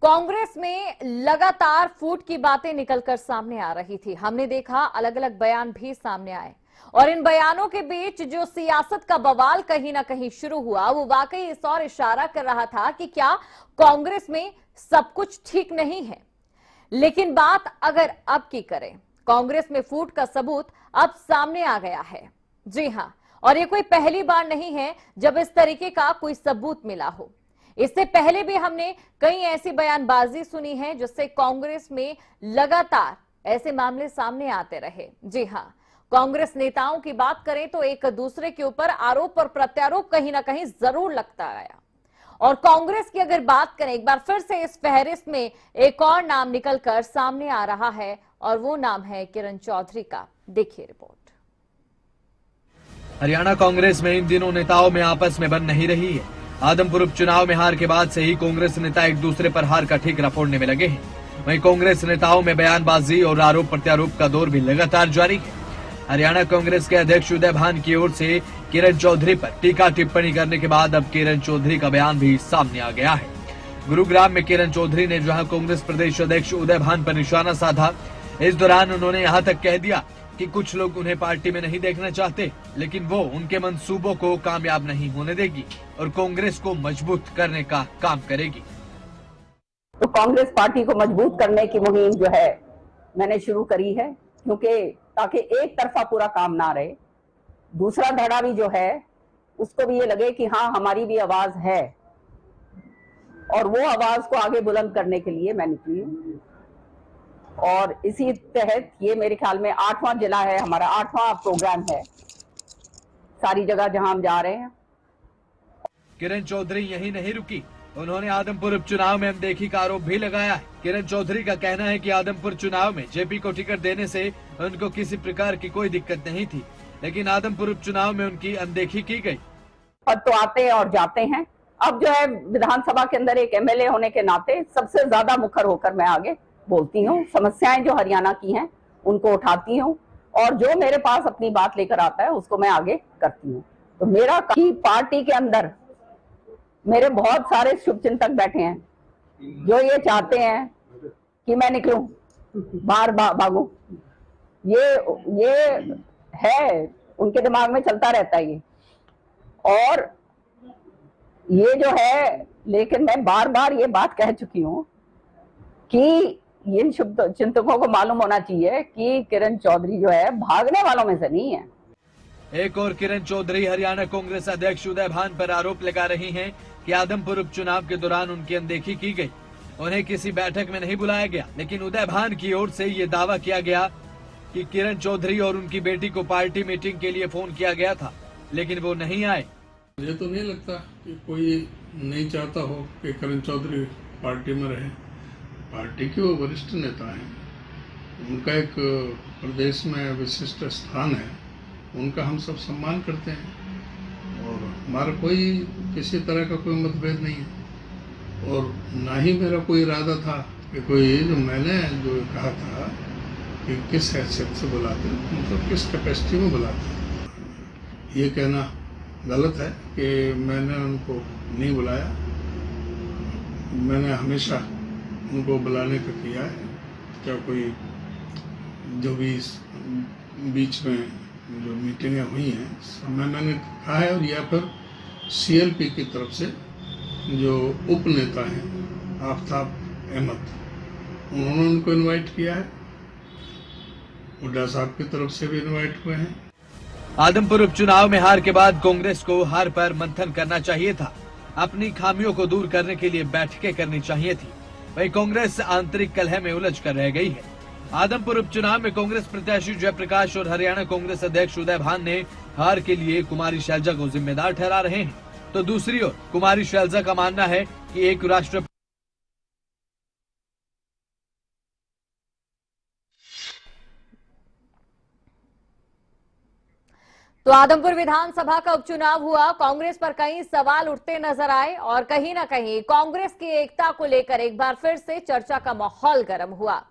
कांग्रेस में लगातार फूट की बातें निकलकर सामने आ रही थी। हमने देखा अलग अलग बयान भी सामने आए और इन बयानों के बीच जो सियासत का बवाल कहीं ना कहीं शुरू हुआ वो वाकई इस और इशारा कर रहा था कि क्या कांग्रेस में सब कुछ ठीक नहीं है। लेकिन बात अगर अब की करें, कांग्रेस में फूट का सबूत अब सामने आ गया है। जी हां, और ये कोई पहली बार नहीं है जब इस तरीके का कोई सबूत मिला हो। इससे पहले भी हमने कई ऐसी बयानबाजी सुनी है जिससे कांग्रेस में लगातार ऐसे मामले सामने आते रहे। जी हां, कांग्रेस नेताओं की बात करें तो एक दूसरे के ऊपर आरोप और प्रत्यारोप कहीं ना कहीं जरूर लगता आया। और कांग्रेस की अगर बात करें, एक बार फिर से इस फहरिस्त में एक और नाम निकलकर सामने आ रहा है और वो नाम है किरण चौधरी का। देखिए रिपोर्ट। हरियाणा कांग्रेस में इन दिनों नेताओं में आपस में बन नहीं रही है। आदमपुर उपचुनाव में हार के बाद से ही कांग्रेस नेता एक दूसरे पर हार का ठीकरा फोड़ने में लगे हैं। वहीं कांग्रेस नेताओं में बयानबाजी और आरोप प्रत्यारोप का दौर भी लगातार जारी है। हरियाणा कांग्रेस के अध्यक्ष उदय भान की ओर से किरण चौधरी पर टीका टिप्पणी करने के बाद अब किरण चौधरी का बयान भी सामने आ गया है। गुरुग्राम में किरण चौधरी ने जहां कांग्रेस प्रदेश अध्यक्ष उदय भान पर निशाना साधा, इस दौरान उन्होंने यहां तक कह दिया कि कुछ लोग उन्हें पार्टी में नहीं देखना चाहते, लेकिन वो उनके मंसूबों को कामयाब नहीं होने देगी और कांग्रेस को मजबूत करने का काम करेगी। तो कांग्रेस पार्टी को मजबूत करने की मुहिम जो है मैंने शुरू करी है, क्योंकि ताकि एक तरफा पूरा काम ना रहे, दूसरा धड़ा भी जो है उसको भी ये लगे कि हाँ हमारी भी आवाज है, और वो आवाज को आगे बुलंद करने के लिए मैं निकली हूँ। और इसी तहत ये मेरे ख्याल में 8वां जिला है, हमारा 8वां प्रोग्राम है सारी जगह जहां हम जा रहे हैं। किरण चौधरी यही नहीं रुकी, उन्होंने आदमपुर उपचुनाव में अनदेखी का आरोप भी लगाया है। किरण चौधरी का कहना है कि आदमपुर चुनाव में जेपी को टिकट देने से उनको किसी प्रकार की कोई दिक्कत नहीं थी, लेकिन आदमपुर उपचुनाव में उनकी अनदेखी की गई। पद तो आते हैं और जाते हैं। अब जो है विधानसभा के अंदर एक एमएलए होने के नाते सबसे ज्यादा मुखर होकर मैं आगे बोलती हूँ, समस्याएं जो हरियाणा की हैं उनको उठाती हूँ, और जो मेरे पास अपनी बात लेकर आता है उसको मैं आगे करती हूँ। तो मेरा पार्टी के अंदर मेरे बहुत सारे शुभचिंतक बैठे हैं जो ये चाहते हैं कि मैं निकलूं, बाहर भागूं। ये है, उनके दिमाग में चलता रहता है ये, और ये जो है, लेकिन मैं बार बार ये बात कह चुकी हूँ कि इन शुभ चिंतकों को मालूम होना चाहिए कि किरण चौधरी जो है भागने वालों में से नहीं है। एक और किरण चौधरी हरियाणा कांग्रेस अध्यक्ष उदय भान पर आरोप लगा रही हैं कि आदमपुर उपचुनाव के दौरान उनकी अनदेखी की गई, उन्हें किसी बैठक में नहीं बुलाया गया। लेकिन उदय भान की ओर से ये दावा किया गया कि किरण चौधरी और उनकी बेटी को पार्टी मीटिंग के लिए फोन किया गया था, लेकिन वो नहीं आए। मुझे तो नहीं लगता कि कोई नहीं चाहता हो कि किरण चौधरी पार्टी में रहे। पार्टी के वो वरिष्ठ नेता हैं, उनका एक प्रदेश में विशिष्ट स्थान है, उनका हम सब सम्मान करते हैं और हमारा कोई किसी तरह का कोई मतभेद नहीं है। और ना ही मेरा कोई इरादा था कि कोई जो मैंने जो कहा था कि किस हैसियत से बुलाते, मतलब किस कैपेसिटी में बुलाते, ये कहना गलत है कि मैंने उनको नहीं बुलाया। मैंने हमेशा उनको बुलाने का किया है। क्या कोई जो भी बीच में जो मीटिंगें हुई हैं समय मैंने कहा है, और या फिर सीएलपी की तरफ से जो उप नेता हैं आफ्ताब अहमद, उन्होंने उनको इनवाइट किया है। हुड्डा साहब की तरफ से भी इनवाइट हुए हैं। आदमपुर उपचुनाव में हार के बाद कांग्रेस को हार पर मंथन करना चाहिए था, अपनी खामियों को दूर करने के लिए बैठकें करनी चाहिए थी। वहीं कांग्रेस आंतरिक कलह में उलझ कर रह गई है। आदमपुर उपचुनाव में कांग्रेस प्रत्याशी जयप्रकाश और हरियाणा कांग्रेस अध्यक्ष उदय भान ने हार के लिए कुमारी शैलजा को जिम्मेदार ठहरा रहे हैं, तो दूसरी ओर कुमारी शैलजा का मानना है कि एक राष्ट्र तो आदमपुर विधानसभा का उपचुनाव हुआ, कांग्रेस पर कई सवाल उठते नजर आए और कहीं ना कहीं कांग्रेस की एकता को लेकर एक बार फिर से चर्चा का माहौल गर्म हुआ।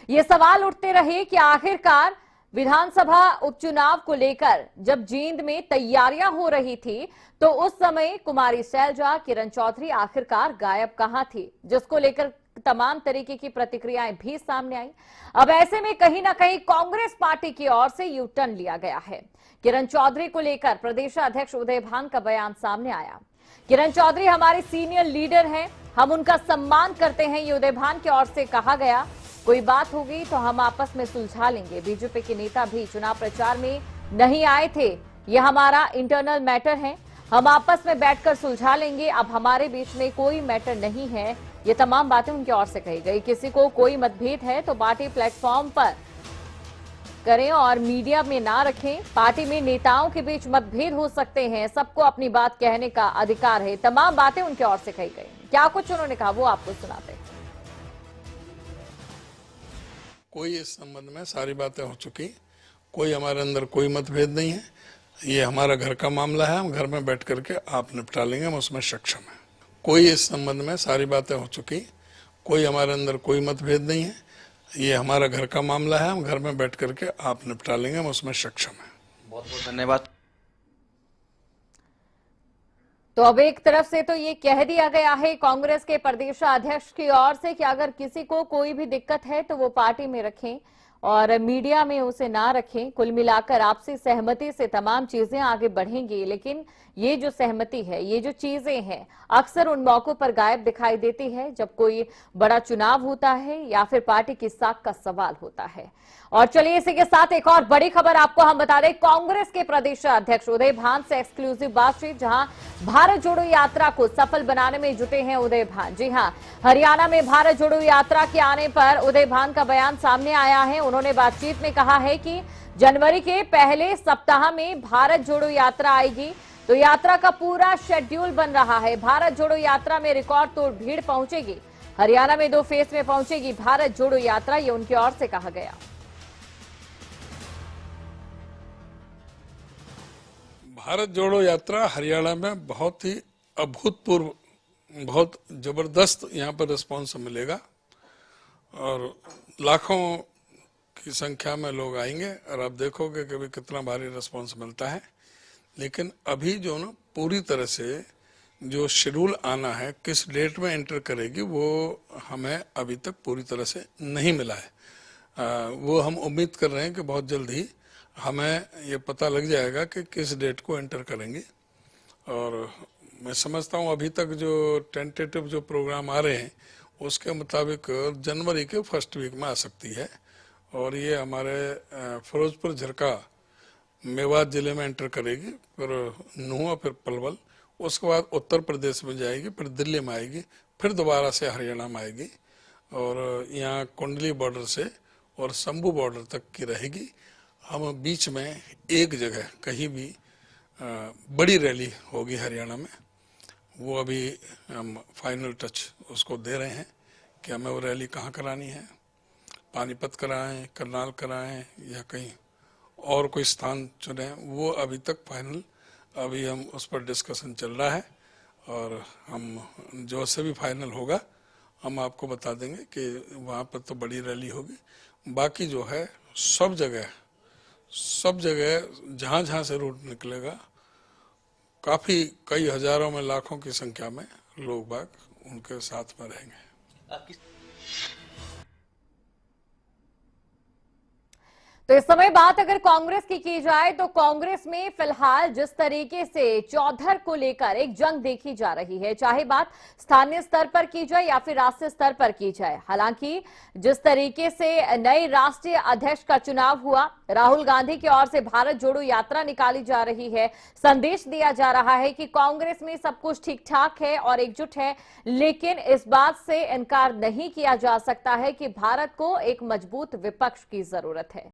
ये सवाल उठते रहे कि आखिरकार विधानसभा उपचुनाव को लेकर जब जींद में तैयारियां हो रही थी तो उस समय कुमारी शैलजा, किरण चौधरी आखिरकार गायब कहां थी, जिसको लेकर तमाम तरीके की प्रतिक्रियाएं भी सामने आई। अब ऐसे में कहीं ना कहीं कांग्रेस पार्टी की ओर से यू टर्न लिया गया है। किरण चौधरी को लेकर प्रदेशाध्यक्ष उदय भान का बयान सामने आया। किरण चौधरी हमारे सीनियर लीडर हैं, हम उनका सम्मान करते हैं, ये उदय भान की ओर से कहा गया। कोई बात होगी तो हम आपस में सुलझा लेंगे। बीजेपी के नेता भी चुनाव प्रचार में नहीं आए थे, ये हमारा इंटरनल मैटर है, हम आपस में बैठकर सुलझा लेंगे, अब हमारे बीच में कोई मैटर नहीं है। ये तमाम बातें उनकी ओर से कही गई। किसी को कोई मतभेद है तो पार्टी प्लेटफॉर्म पर करें और मीडिया में ना रखें। पार्टी में नेताओं के बीच मतभेद हो सकते हैं, सबको अपनी बात कहने का अधिकार है। तमाम बातें उनकी ओर से कही गई। क्या कुछ उन्होंने कहा वो आपको सुनाते हैं। कोई इस संबंध में सारी बातें हो चुकी, कोई हमारे अंदर कोई मतभेद नहीं है। ये हमारा घर का मामला है, हम घर में बैठ करके आप निपटा लेंगे, हम उसमें सक्षम हैं। कोई इस संबंध में सारी बातें हो चुकी, कोई हमारे अंदर कोई मतभेद नहीं है। ये हमारा घर का मामला है, हम घर में बैठ करके आप निपटा लेंगे, हम उसमें सक्षम हैं। बहुत बहुत धन्यवाद। तो अब एक तरफ से तो ये कह दिया गया है कांग्रेस के प्रदेशाध्यक्ष की ओर से कि अगर किसी को कोई भी दिक्कत है तो वो पार्टी में रखें और मीडिया में उसे ना रखें। कुल मिलाकर आपसी सहमति से तमाम चीजें आगे बढ़ेंगी, लेकिन ये जो सहमति है, ये जो चीजें हैं, अक्सर उन मौकों पर गायब दिखाई देती है जब कोई बड़ा चुनाव होता है या फिर पार्टी की साख का सवाल होता है। और चलिए इसी के साथ एक और बड़ी खबर आपको हम बता दें। कांग्रेस के प्रदेशाध्यक्ष उदय भान से एक्सक्लूसिव बातचीत, जहां भारत जोड़ो यात्रा को सफल बनाने में जुटे हैं उदय भान। जी हां, हरियाणा में भारत जोड़ो यात्रा के आने पर उदय भान का बयान सामने आया है। उन्होंने बातचीत में कहा है कि जनवरी के पहले सप्ताह में भारत जोड़ो यात्रा आएगी, तो यात्रा का पूरा शेड्यूल बन रहा है। भारत जोड़ो यात्रा में रिकॉर्ड तोड़ भीड़ पहुंचेगी। हरियाणा में 2 फेज में पहुंचेगी भारत जोड़ो यात्रा, ये उनकी ओर से कहा गया। भारत जोड़ो यात्रा हरियाणा में बहुत ही अभूतपूर्व, बहुत जबरदस्त यहाँ पर रिस्पॉन्स मिलेगा और लाखों की संख्या में लोग आएंगे और आप देखोगे कि भी कितना भारी रिस्पॉन्स मिलता है। लेकिन अभी जो ना पूरी तरह से जो शेड्यूल आना है, किस डेट में एंटर करेगी, वो हमें अभी तक पूरी तरह से नहीं मिला है। वो हम उम्मीद कर रहे हैं कि बहुत जल्द ही हमें ये पता लग जाएगा कि किस डेट को एंटर करेंगे। और मैं समझता हूँ अभी तक जो टेंटेटिव जो प्रोग्राम आ रहे हैं उसके मुताबिक जनवरी के फर्स्ट वीक में आ सकती है। और ये हमारे फिरोजपुर झरका मेवात जिले में एंटर करेगी, फिर नुआ, फिर पलवल, उसके बाद उत्तर प्रदेश में जाएगी, फिर दिल्ली में आएगी, फिर दोबारा से हरियाणा में आएगी और यहाँ कुंडली बॉर्डर से और शंभू बॉर्डर तक की रहेगी। हम बीच में एक जगह कहीं भी बड़ी रैली होगी हरियाणा में, वो अभी हम फाइनल टच उसको दे रहे हैं कि हमें वो रैली कहाँ करानी है, पानीपत कराएं, करनाल कराएं या कहीं और कोई स्थान चुने, वो अभी तक फाइनल, अभी हम उस पर डिस्कशन चल रहा है और हम जो से भी फाइनल होगा हम आपको बता देंगे कि वहाँ पर तो बड़ी रैली होगी। बाकी जो है सब जगह जहाँ जहाँ से रूट निकलेगा, काफ़ी कई हजारों में लाखों की संख्या में लोग बाग उनके साथ में रहेंगे। तो इस समय बात अगर कांग्रेस की जाए तो कांग्रेस में फिलहाल जिस तरीके से चौधर को लेकर एक जंग देखी जा रही है, चाहे बात स्थानीय स्तर पर की जाए या फिर राष्ट्रीय स्तर पर की जाए। हालांकि जिस तरीके से नए राष्ट्रीय अध्यक्ष का चुनाव हुआ, राहुल गांधी की ओर से भारत जोड़ो यात्रा निकाली जा रही है, संदेश दिया जा रहा है कि कांग्रेस में सब कुछ ठीक ठाक है और एकजुट है, लेकिन इस बात से इनकार नहीं किया जा सकता है कि भारत को एक मजबूत विपक्ष की जरूरत है।